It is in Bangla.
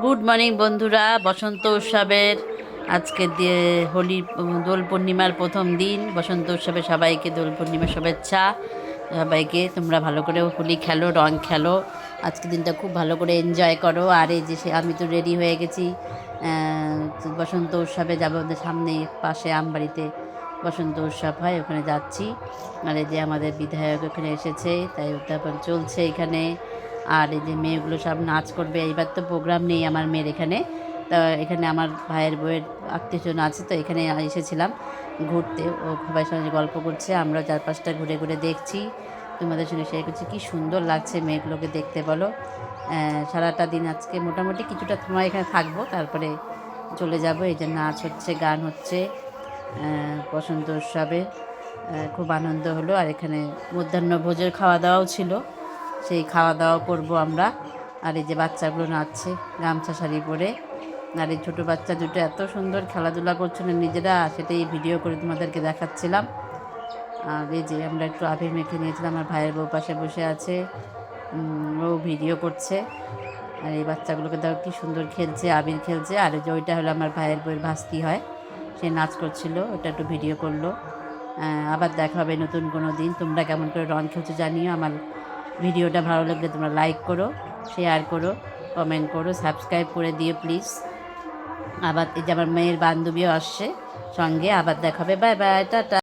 গুড মর্নিং বন্ধুরা, বসন্ত উৎসবের আজকে দিয়ে হোলি দোল পূর্ণিমার প্রথম দিন। বসন্ত উৎসবে সবাইকে দোল পূর্ণিমার শুভেচ্ছা। সবাইকে তোমরা ভালো করে হোলি খেলো, রং খেলো, আজকে দিনটা খুব ভালো করে এনজয় করো। আর এই যে আমি তো রেডি হয়ে গেছি, তো বসন্ত উৎসবে যাবো। ওদের সামনে পাশে আমবাড়িতে বসন্ত উৎসব হয়, ওখানে যাচ্ছি। আর এই যে আমাদের বিধায়ক ওখানে এসেছে, তাই উদ্যাপন চলছে এখানে। আর এই যে মেয়েগুলো সব নাচ করবে। এইবার তো প্রোগ্রাম নেই আমার মেয়ের এখানে, তা এখানে আমার ভাইয়ের বউয়ের আত্মীয়স্বজন আছে, তো এখানে এসেছিলাম ঘুরতে। ও সবার সঙ্গে গল্প করছে, আমরা চারপাশটা ঘুরে ঘুরে দেখছি, তোমাদের সঙ্গে শেয়ার করছি। কী সুন্দর লাগছে মেয়েগুলোকে দেখতে বলো। সারাটা দিন আজকে মোটামুটি কিছুটা সময় এখানে থাকবো, তারপরে চলে যাব। এই যে নাচ হচ্ছে, গান হচ্ছে বসন্ত উৎসবে। খুব আনন্দ হলো। আর এখানে মধ্যাহ্নভোজের খাওয়া দাওয়াও ছিল, সেই খাওয়া দাওয়া করব আমরা। আর এই যে বাচ্চাগুলো নাচছে গামছা শাড়ি পরে। আর এই ছোটো বাচ্চা দুটো এত সুন্দর খেলাধুলা করছে না নিজেরা, সেটাই ভিডিও করে তোমাদেরকে দেখাচ্ছিলাম। আর এই যে আমরা একটু আবির মেখে নিয়েছিলাম, আমার ভাইয়ের বউ পাশে বসে আছে, ও ভিডিও করছে। আর এই বাচ্চাগুলোকে দেখো কী সুন্দর খেলছে, আবির খেলছে। আর যে ওইটা হলো আমার ভাইয়ের বউয়ের ভাস্তি হয়, সে নাচ করছিল, ওটা একটু ভিডিও করলো। আবার দেখা হবে নতুন কোনো দিন। তোমরা কেমন করে রং খেলছো জানিও। আমার ভিডিওটা ভালো লাগলে তোমরা লাইক করো, শেয়ার করো, কমেন্ট করো, সাবস্ক্রাইব করে দিও প্লিজ। আবার এই যে আমার মেয়ের বান্ধবীও আসছে সঙ্গে। আবার দেখা হবে। Bye bye, tata.